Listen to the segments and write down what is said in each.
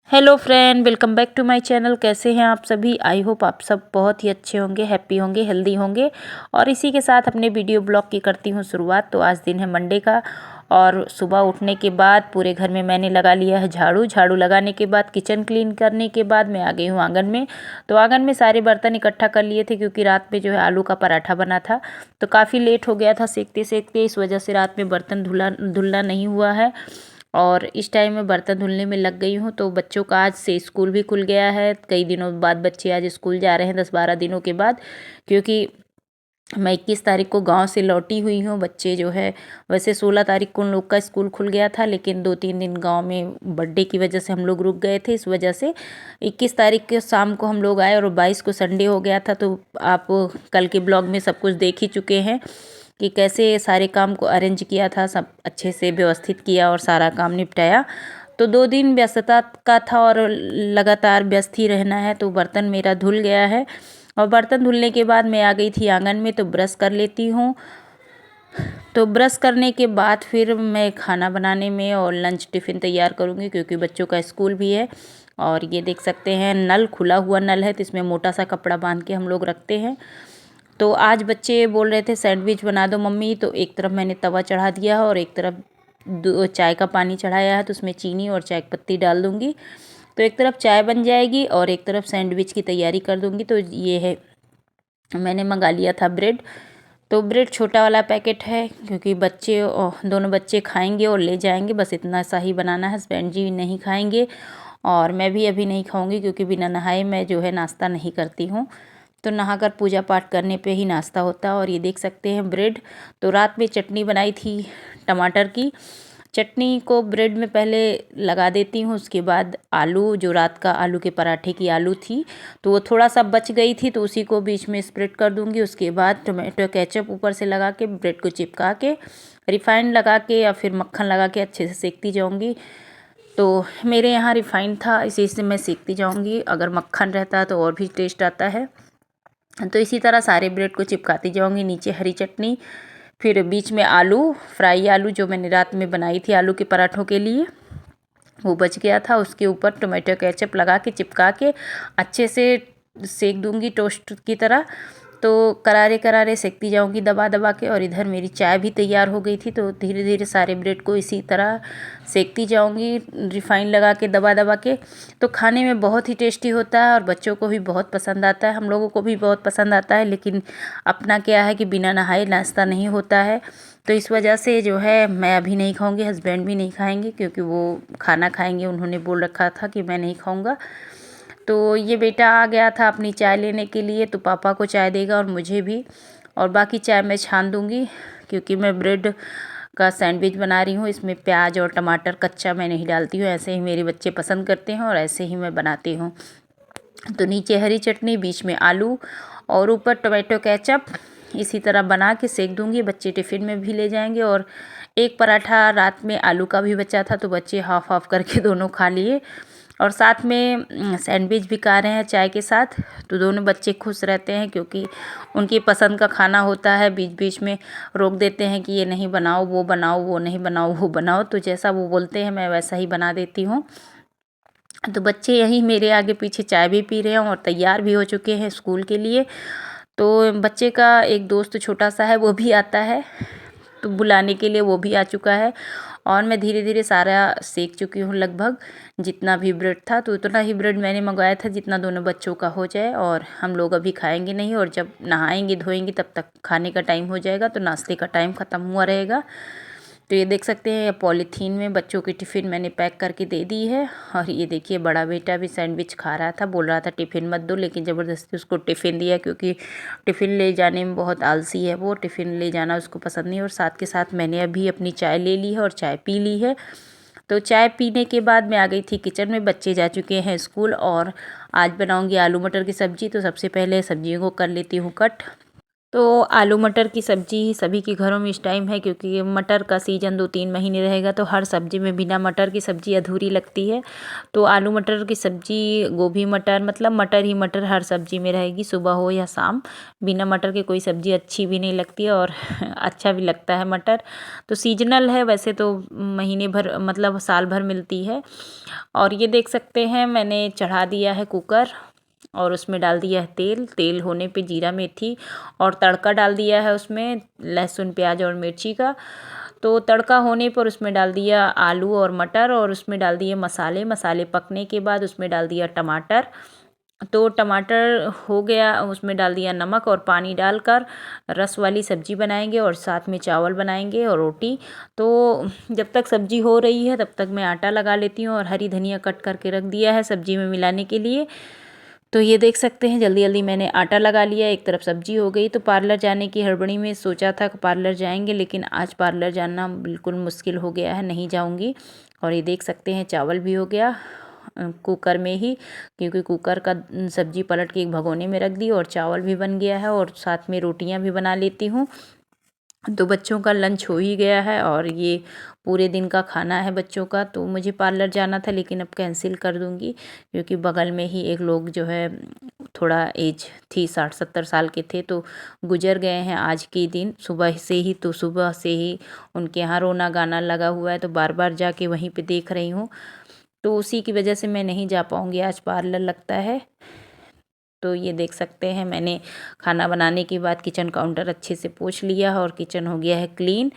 Hello friend, welcome back to my channel. कैसे हैं आप सभी? आई होप आप सब बहुत ही अच्छे होंगे, हैप्पी होंगे, हेल्दी होंगे। और इसी के साथ अपने वीडियो ब्लॉग की करती हूँ शुरुआत। तो आज दिन है मंडे का और सुबह उठने के बाद पूरे घर में मैंने लगा लिया है झाड़ू। झाड़ू लगाने के बाद किचन क्लीन करने के बाद मैं आ गई हूँ आंगन में। तो आंगन में सारे बर्तन इकट्ठा कर लिए थे क्योंकि रात में जो है आलू का पराठा बना था। तो काफ़ी लेट हो गया था सेकते सेकते, इस वजह से रात में बर्तन धुलना नहीं हुआ है। और इस टाइम में बर्तन धुलने में लग गई हूँ। तो बच्चों का आज से स्कूल भी खुल गया है। कई दिनों बाद बच्चे आज स्कूल जा रहे हैं, 10-12 दिनों के बाद। क्योंकि मैं 21 तारीख को गांव से लौटी हुई हूँ। बच्चे जो है, वैसे 16 तारीख को उन लोग का स्कूल खुल गया था, लेकिन 2-3 दिन गांव में बर्थडे की वजह से हम लोग रुक गए थे। इस वजह से 21 तारीख के शाम को हम लोग आए और 22 को संडे हो गया था। तो आप कल के ब्लॉग में सब कुछ देख ही चुके हैं कि कैसे सारे काम को अरेंज किया था, सब अच्छे से व्यवस्थित किया और सारा काम निपटाया। तो 2 दिन व्यस्तता का था और लगातार व्यस्त ही रहना है। तो बर्तन मेरा धुल गया है और बर्तन धुलने के बाद मैं आ गई थी आंगन में। तो ब्रश कर लेती हूँ। तो ब्रश करने के बाद फिर मैं खाना बनाने में और लंच टिफ़िन तैयार करूँगी क्योंकि बच्चों का स्कूल भी है। और ये देख सकते हैं, नल खुला हुआ नल है, तो इसमें मोटा सा कपड़ा बांध के हम लोग रखते हैं। तो आज बच्चे बोल रहे थे सैंडविच बना दो मम्मी। तो एक तरफ मैंने तवा चढ़ा दिया है और एक तरफ चाय का पानी चढ़ाया है। तो उसमें चीनी और चाय पत्ती डाल दूँगी। तो एक तरफ चाय बन जाएगी और एक तरफ सैंडविच की तैयारी कर दूँगी। तो ये है, मैंने मंगा लिया था ब्रेड। तो ब्रेड छोटा वाला पैकेट है क्योंकि बच्चे दोनों बच्चे खाएंगे और ले जाएंगे, बस इतना सा ही बनाना है। हस्बैंड जी नहीं खाएंगे और मैं भी अभी नहीं खाऊंगी क्योंकि बिना नहाए मैं जो है नाश्ता नहीं करती हूँ। तो नहाकर पूजा पाठ करने पे ही नाश्ता होता है। और ये देख सकते हैं ब्रेड। तो रात में चटनी बनाई थी टमाटर की। चटनी को ब्रेड में पहले लगा देती हूँ, उसके बाद आलू, जो रात का आलू के पराठे की आलू थी तो वो थोड़ा सा बच गई थी, तो उसी को बीच में स्प्रेड कर दूँगी। उसके बाद टोमेटो केचप ऊपर से लगा के ब्रेड को चिपका के रिफाइंड लगा के या फिर मक्खन लगा के अच्छे से सेकती जाऊँगी। तो मेरे यहाँ रिफाइंड था, इसी से मैं सेकती जाऊँगी। अगर मक्खन रहता तो और भी टेस्ट आता है। तो इसी तरह सारे ब्रेड को चिपकाती जाऊँगी। नीचे हरी चटनी, फिर बीच में आलू, फ्राई आलू जो मैंने रात में बनाई थी आलू के पराठों के लिए, वो बच गया था। उसके ऊपर टोमेटो केचप लगा के चिपका के अच्छे से सेक दूंगी टोस्ट की तरह। तो करारे करारे सेकती जाऊंगी दबा दबा के। और इधर मेरी चाय भी तैयार हो गई थी। तो धीरे धीरे सारे ब्रेड को इसी तरह सेकती जाऊंगी रिफाइन लगा के दबा दबा के। तो खाने में बहुत ही टेस्टी होता है और बच्चों को भी बहुत पसंद आता है, हम लोगों को भी बहुत पसंद आता है। लेकिन अपना क्या है कि बिना नहाए नाश्ता नहीं होता है। तो इस वजह से जो है मैं अभी नहीं खाऊंगी, हस्बैंड भी नहीं खाएंगे क्योंकि वो खाना खाएंगे, उन्होंने बोल रखा था कि मैं नहीं खाऊंगा। तो ये बेटा आ गया था अपनी चाय लेने के लिए, तो पापा को चाय देगा और मुझे भी। और बाकी चाय मैं छान दूंगी क्योंकि मैं ब्रेड का सैंडविच बना रही हूँ। इसमें प्याज और टमाटर कच्चा मैं नहीं डालती हूँ, ऐसे ही मेरे बच्चे पसंद करते हैं और ऐसे ही मैं बनाती हूँ। तो नीचे हरी चटनी, बीच में आलू और ऊपर टोमेटो केचप, इसी तरह बना के सेक दूंगी। बच्चे टिफ़िन में भी ले जाएंगे। और एक पराठा रात में आलू का भी बचा था, तो बच्चे हाफ हाफ करके दोनों खा लिए। और साथ में सैंडविच भी खा रहे हैं चाय के साथ। तो दोनों बच्चे खुश रहते हैं क्योंकि उनकी पसंद का खाना होता है। बीच बीच में रोक देते हैं कि ये नहीं बनाओ, वो बनाओ, वो नहीं बनाओ, वो बनाओ। तो जैसा वो बोलते हैं मैं वैसा ही बना देती हूँ। तो बच्चे यहीं मेरे आगे पीछे चाय भी पी रहे हैं और तैयार भी हो चुके हैं स्कूल के लिए। तो बच्चे का एक दोस्त छोटा सा है, वो भी आता है तो बुलाने के लिए, वो भी आ चुका है। और मैं धीरे धीरे सारा सेक चुकी हूँ लगभग। जितना भी ब्रेड था तो उतना ही ब्रेड मैंने मंगाया था जितना दोनों बच्चों का हो जाए। और हम लोग अभी खाएंगे नहीं, और जब नहाएंगे धोएंगे तब तक खाने का टाइम हो जाएगा। तो नाश्ते का टाइम ख़त्म हुआ रहेगा। तो ये देख सकते हैं, पॉलीथीन में बच्चों की टिफ़िन मैंने पैक करके दे दी है। और ये देखिए, बड़ा बेटा भी सैंडविच खा रहा था, बोल रहा था टिफ़िन मत दो, लेकिन ज़बरदस्ती उसको टिफ़िन दिया क्योंकि टिफ़िन ले जाने में बहुत आलसी है वो, टिफ़िन ले जाना उसको पसंद नहीं। और साथ के साथ मैंने अभी अपनी चाय ले ली है और चाय पी ली है। तो चाय पीने के बाद मैं आ गई थी किचन में। बच्चे जा चुके हैं स्कूल और आज बनाऊँगी आलू मटर की सब्ज़ी। तो सबसे पहले सब्जियों को कर लेती हूँ कट। तो आलू मटर की सब्ज़ी सभी के घरों में इस टाइम है, क्योंकि ये मटर का सीज़न 2-3 महीने रहेगा, तो हर सब्ज़ी में बिना मटर की सब्ज़ी अधूरी लगती है। तो आलू मटर की सब्ज़ी, गोभी मटर, मतलब मटर ही मटर हर सब्ज़ी में रहेगी, सुबह हो या शाम। बिना मटर के कोई सब्ज़ी अच्छी भी नहीं लगती है और अच्छा भी लगता है मटर। तो सीजनल है वैसे तो, महीने भर मतलब साल भर मिलती है। और ये देख सकते हैं मैंने चढ़ा दिया है कुकर और उसमें डाल दिया है तेल। तेल होने पे जीरा मेथी और तड़का डाल दिया है उसमें, लहसुन प्याज और मिर्ची का। तो तड़का होने पर उसमें डाल दिया आलू और मटर और उसमें डाल दिए मसाले। मसाले पकने के बाद उसमें डाल दिया टमाटर। तो टमाटर हो गया, उसमें डाल दिया नमक और पानी डालकर रस वाली सब्ज़ी बनाएंगे और साथ में चावल बनाएंगे और रोटी। तो जब तक सब्ज़ी हो रही है तब तक मैं आटा लगा लेती हूँ और हरी धनिया कट करके रख दिया है सब्ज़ी में मिलाने के लिए। तो ये देख सकते हैं जल्दी जल्दी मैंने आटा लगा लिया, एक तरफ सब्ज़ी हो गई। तो पार्लर जाने की हड़बड़ी में सोचा था कि पार्लर जाएंगे, लेकिन आज पार्लर जाना बिल्कुल मुश्किल हो गया है, नहीं जाऊंगी। और ये देख सकते हैं चावल भी हो गया कुकर में ही, क्योंकि कुकर का सब्ज़ी पलट के एक भगोने में रख दी और चावल भी बन गया है और साथ में रोटियां भी बना लेती हूँ। तो बच्चों का लंच हो ही गया है और ये पूरे दिन का खाना है बच्चों का। तो मुझे पार्लर जाना था लेकिन अब कैंसिल कर दूंगी, क्योंकि बगल में ही एक लोग जो है थोड़ा एज थी, 60-70 साल के थे, तो गुजर गए हैं आज के दिन सुबह से ही। तो सुबह से ही उनके यहाँ रोना गाना लगा हुआ है, तो बार बार जाके वहीं पे देख रही हूँ। तो उसी की वजह से मैं नहीं जा पाऊँगी आज पार्लर, लगता है। तो ये देख सकते हैं मैंने खाना बनाने के बाद किचन काउंटर अच्छे से पोंछ लिया है और किचन हो गया है clean.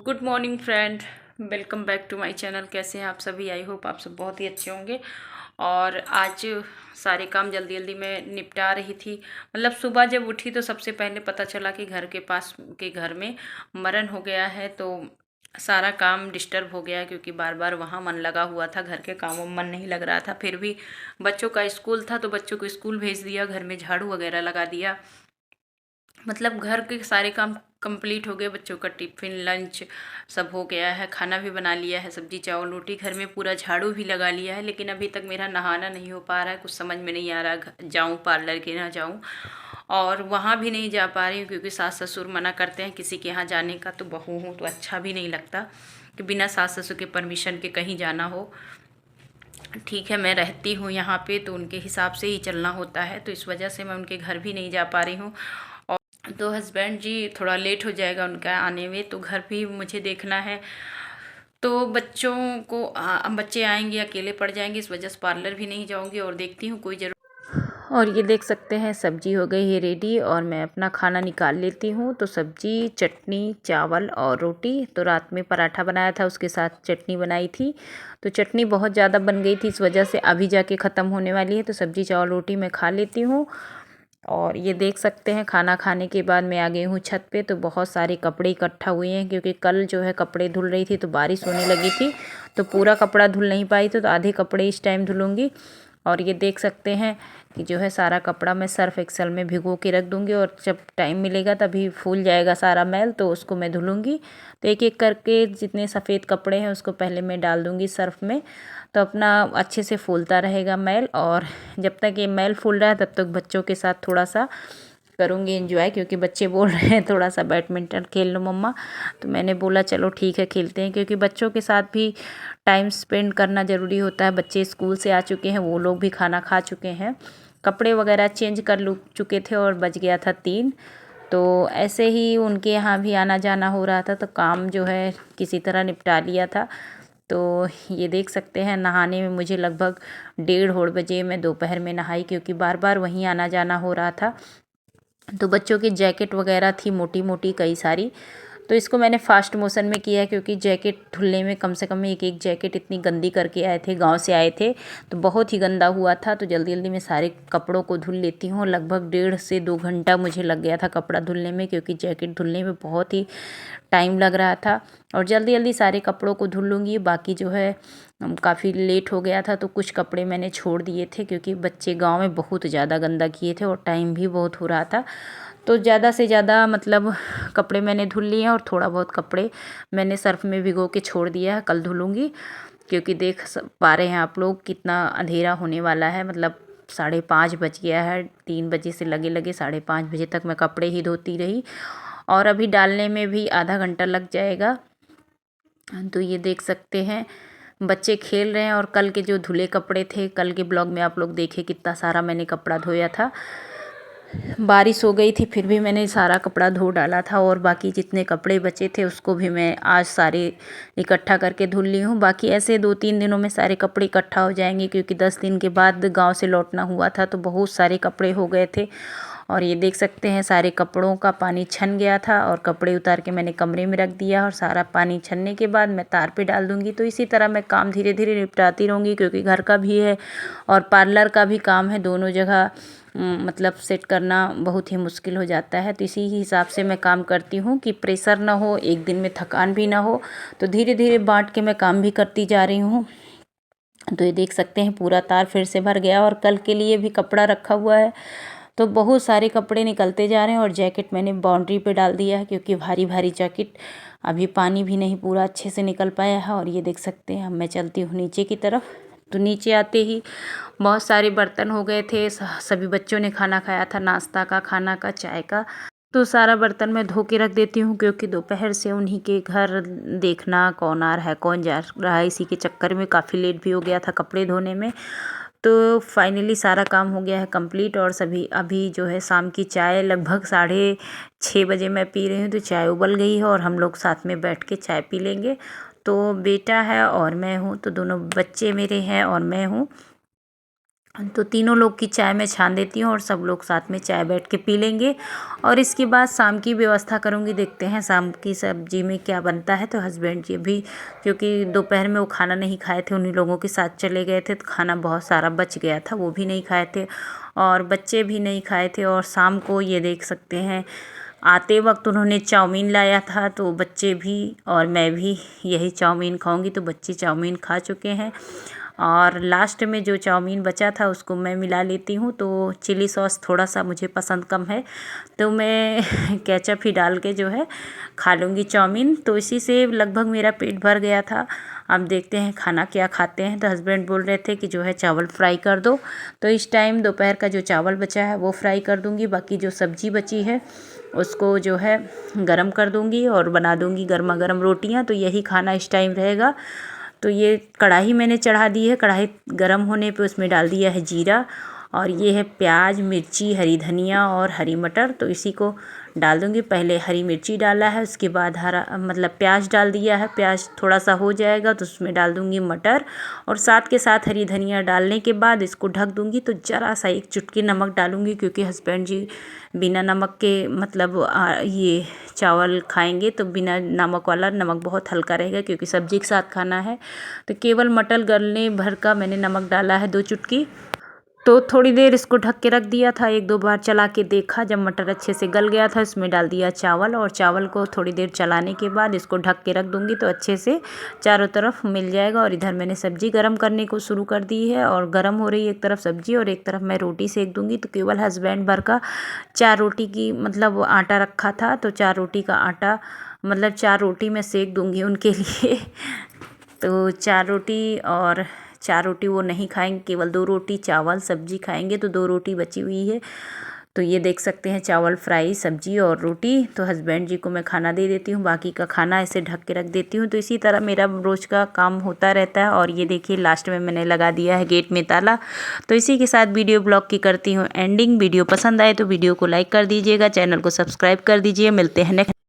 Good morning friend, welcome back to my channel. कैसे हैं आप सभी? आई होप आप सब बहुत ही अच्छे होंगे। और आज सारे काम जल्दी जल्दी मैं निपटा रही थी। मतलब सुबह जब उठी तो सबसे पहले पता चला कि घर के पास के घर में मरण हो गया है। तो सारा काम डिस्टर्ब हो गया, क्योंकि बार बार वहाँ मन लगा हुआ था, घर के कामों में मन नहीं लग रहा था। फिर भी बच्चों का स्कूल था तो बच्चों को स्कूल भेज दिया, घर में झाड़ू वगैरह लगा दिया। मतलब घर के सारे काम कंप्लीट हो गए, बच्चों का टिफ़िन लंच सब हो गया है, खाना भी बना लिया है, सब्जी चावल रोटी, घर में पूरा झाड़ू भी लगा लिया है। लेकिन अभी तक मेरा नहाना नहीं हो पा रहा है, कुछ समझ में नहीं आ रहा जाऊँ पार्लर के ना जाऊँ। और वहाँ भी नहीं जा पा रही हूँ क्योंकि सास ससुर मना करते हैं किसी के यहाँ जाने का। तो बहू हूँ तो अच्छा भी नहीं लगता कि बिना सास ससुर के परमिशन के कहीं जाना हो। ठीक है, मैं रहती हूँ यहाँ पे तो उनके हिसाब से ही चलना होता है, तो इस वजह से मैं उनके घर भी नहीं जा पा रही हूँ। और तो हस्बैंड जी थोड़ा लेट हो जाएगा उनका आने में, तो घर भी मुझे देखना है। तो बच्चों को बच्चे आएंगे अकेले पड़ जाएंगे, इस वजह से पार्लर भी नहीं जाऊँगी। और देखती हूँ कोई और ये देख सकते हैं सब्जी हो गई है रेडी और मैं अपना खाना निकाल लेती हूँ। तो सब्जी, चटनी, चावल और रोटी। तो रात में पराठा बनाया था, उसके साथ चटनी बनाई थी। तो चटनी बहुत ज़्यादा बन गई थी, इस वजह से अभी जाके ख़त्म होने वाली है। तो सब्जी चावल रोटी मैं खा लेती हूँ। और ये देख सकते हैं खाना खाने के बाद मैं आ गई हूँ छत पे। तो बहुत सारे कपड़े इकट्ठा हुए हैं, क्योंकि कल जो है कपड़े धुल रही थी तो बारिश होने लगी थी, तो पूरा कपड़ा धुल नहीं पाई थी, तो आधे कपड़े इस टाइम धुलूँगी। और ये देख सकते हैं कि जो है सारा कपड़ा मैं सर्फ एक्सेल में भिगो के रख दूँगी, और जब टाइम मिलेगा तभी फूल जाएगा सारा मैल, तो उसको मैं धुलूँगी। तो एक एक करके जितने सफ़ेद कपड़े हैं उसको पहले मैं डाल दूँगी सर्फ में, तो अपना अच्छे से फूलता रहेगा मैल। और जब तक ये मैल फूल रहा है तब तक बच्चों के साथ थोड़ा सा करूँगी एंजॉय, क्योंकि बच्चे बोल रहे हैं थोड़ा सा बैडमिंटन खेल लो मम्मा। तो मैंने बोला चलो ठीक है खेलते हैं, क्योंकि बच्चों के साथ भी टाइम स्पेंड करना ज़रूरी होता है। बच्चे स्कूल से आ चुके हैं, वो लोग भी खाना खा चुके हैं, कपड़े वगैरह चेंज कर चुके थे और बज गया था 3। तो ऐसे ही उनके यहाँ भी आना जाना हो रहा था, तो काम जो है किसी तरह निपटा लिया था। तो ये देख सकते हैं नहाने में मुझे लगभग 1:30 बजे मैं दोपहर में नहाई, क्योंकि बार बार वहीं आना जाना हो रहा था। तो बच्चों की जैकेट वगैरह थी मोटी मोटी कई सारी, तो इसको मैंने फास्ट मोशन में किया है, क्योंकि जैकेट धुलने में कम से कम एक एक जैकेट इतनी गंदी करके आए थे, गांव से आए थे, तो बहुत ही गंदा हुआ था। तो जल्दी जल्दी मैं सारे कपड़ों को धुल लेती हूँ। लगभग 1.5 से 2 घंटा मुझे लग गया था कपड़ा धुलने में, क्योंकि जैकेट धुलने में बहुत ही टाइम लग रहा था। और जल्दी जल्दी सारे कपड़ों को धुल लूँगी। बाकी जो है काफ़ी लेट हो गया था, तो कुछ कपड़े मैंने छोड़ दिए थे, क्योंकि बच्चे गाँव में बहुत ज़्यादा गंदा किए थे और टाइम भी बहुत हो रहा था। तो ज़्यादा से ज़्यादा मतलब कपड़े मैंने धुल लिए हैं, और थोड़ा बहुत कपड़े मैंने सर्फ़ में भिगो के छोड़ दिया है, कल धुलूँगी। क्योंकि देख पा रहे हैं आप लोग कितना अंधेरा होने वाला है, मतलब 5:30 बज गया है। 3 बजे से लगे 5:30 बजे तक मैं कपड़े ही धोती रही और अभी डालने में भी आधा घंटा लग जाएगा। तो ये देख सकते हैं बच्चे खेल रहे हैं और कल के जो धुले कपड़े थे, कल के ब्लॉग में आप लोग देखे कितना सारा मैंने कपड़ा धोया था। बारिश हो गई थी फिर भी मैंने सारा कपड़ा धो डाला था और बाकी जितने कपड़े बचे थे उसको भी मैं आज सारे इकट्ठा करके धुल ली हूँ। बाकी ऐसे 2-3 दिनों में सारे कपड़े इकट्ठा हो जाएंगे क्योंकि 10 दिन के बाद गांव से लौटना हुआ था तो बहुत सारे कपड़े हो गए थे। और ये देख सकते हैं सारे कपड़ों का पानी छन गया था और कपड़े उतार के मैंने कमरे में रख दिया और सारा पानी छनने के बाद मैं तार पे डाल दूँगी। तो इसी तरह मैं काम धीरे धीरे निपटाती रहूँगी क्योंकि घर का भी है और पार्लर का भी काम है, दोनों जगह मतलब सेट करना बहुत ही मुश्किल हो जाता है। तो इसी हिसाब से मैं काम करती हूँ कि प्रेशर ना हो, एक दिन में थकान भी ना हो। तो धीरे धीरे बांट के मैं काम भी करती जा रही हूँ। तो ये देख सकते हैं पूरा तार फिर से भर गया और कल के लिए भी कपड़ा रखा हुआ है। तो बहुत सारे कपड़े निकलते जा रहे हैं और जैकेट मैंने बाउंड्री पे डाल दिया है क्योंकि भारी भारी जैकेट अभी पानी भी नहीं पूरा अच्छे से निकल पाया है। और ये देख सकते हैं अब मैं चलती हूँ नीचे की तरफ। तो नीचे आते ही बहुत सारे बर्तन हो गए थे, सभी बच्चों ने खाना खाया था, नाश्ता का, खाना का, चाय का। तो सारा बर्तन मैं धो के रख देती हूँ क्योंकि दोपहर से उन्हीं के घर देखना कौन आ रहा है कौन जा रहा है, इसी के चक्कर में काफ़ी लेट भी हो गया था कपड़े धोने में। तो फाइनली सारा काम हो गया है कंप्लीट और सभी अभी जो है शाम की चाय लगभग 6:30 बजे मैं पी रही हूँ। तो चाय उबल गई है और हम लोग साथ में बैठ के चाय पी लेंगे। तो बेटा है और मैं हूँ, तो दोनों बच्चे मेरे हैं और मैं हूँ, तो तीनों लोग की चाय मैं छान देती हूँ और सब लोग साथ में चाय बैठ के पी लेंगे। और इसके बाद शाम की व्यवस्था करूँगी, देखते हैं शाम की सब्जी में क्या बनता है। तो हस्बैंड जी भी, क्योंकि दोपहर में वो खाना नहीं खाए थे, उन्हीं लोगों के साथ चले गए थे, तो खाना बहुत सारा बच गया था, वो भी नहीं खाए थे और बच्चे भी नहीं खाए थे। और शाम को ये देख सकते हैं आते वक्त उन्होंने चाउमीन लाया था, तो बच्चे भी और मैं भी यही चाउमीन खाऊंगी। तो बच्चे चाउमीन खा चुके हैं और लास्ट में जो चाउमीन बचा था उसको मैं मिला लेती हूँ। तो चिली सॉस थोड़ा सा मुझे पसंद कम है तो मैं केचप ही डाल के जो है खा लूँगी चाउमीन। तो इसी से लगभग मेरा पेट भर गया था। अब देखते हैं खाना क्या खाते हैं। तो हस्बैंड बोल रहे थे कि जो है चावल फ्राई कर दो, तो इस टाइम दोपहर का जो चावल बचा है वो फ्राई कर दूँगी, बाकी जो सब्ज़ी बची है उसको जो है गरम कर दूँगी और बना दूँगी गर्मा गर्म रोटियाँ। तो यही खाना इस टाइम रहेगा। तो ये कढ़ाई मैंने चढ़ा दी है, कढ़ाई गरम होने पे उसमें डाल दिया है जीरा और ये है प्याज, मिर्ची, हरी धनिया और हरी मटर। तो इसी को डाल दूँगी। पहले हरी मिर्ची डाला है, उसके बाद प्याज डाल दिया है। प्याज थोड़ा सा हो जाएगा तो उसमें डाल दूँगी मटर और साथ के साथ हरी धनिया डालने के बाद इसको ढक दूँगी। तो ज़रा सा एक चुटकी नमक डालूँगी क्योंकि हस्बैंड जी बिना नमक के ये चावल खाएंगे, तो बिना नमक वाला, नमक बहुत हल्का रहेगा क्योंकि सब्जी के साथ खाना है। तो केवल मटर गलने भर का मैंने नमक डाला है 2 चुटकी। तो थोड़ी देर इसको ढक के रख दिया था, 1-2 बार चला के देखा, जब मटर अच्छे से गल गया था इसमें डाल दिया चावल और चावल को थोड़ी देर चलाने के बाद इसको ढक के रख दूँगी तो अच्छे से चारों तरफ मिल जाएगा। और इधर मैंने सब्ज़ी गरम करने को शुरू कर दी है और गरम हो रही है एक तरफ सब्ज़ी और एक तरफ मैं रोटी सेक दूँगी। तो केवल हस्बैंड भर का 4 रोटी की आटा रखा था, तो 4 रोटी का आटा 4 रोटी मैं सेक दूँगी उनके लिए। तो 4 रोटी और 4 रोटी वो नहीं खाएंगे, केवल 2 रोटी चावल सब्जी खाएंगे, तो 2 रोटी बची हुई है। तो ये देख सकते हैं चावल फ्राई, सब्जी और रोटी। तो हस्बैंड जी को मैं खाना दे देती हूँ, बाकी का खाना ऐसे ढक के रख देती हूँ। तो इसी तरह मेरा रोज़ का काम होता रहता है। और ये देखिए लास्ट में मैंने लगा दिया है गेट में ताला। तो इसी के साथ वीडियो ब्लॉग की करती हूँ एंडिंग। वीडियो पसंद आए तो वीडियो को लाइक कर दीजिएगा, चैनल को सब्सक्राइब कर दीजिए। मिलते हैं नेक्स्ट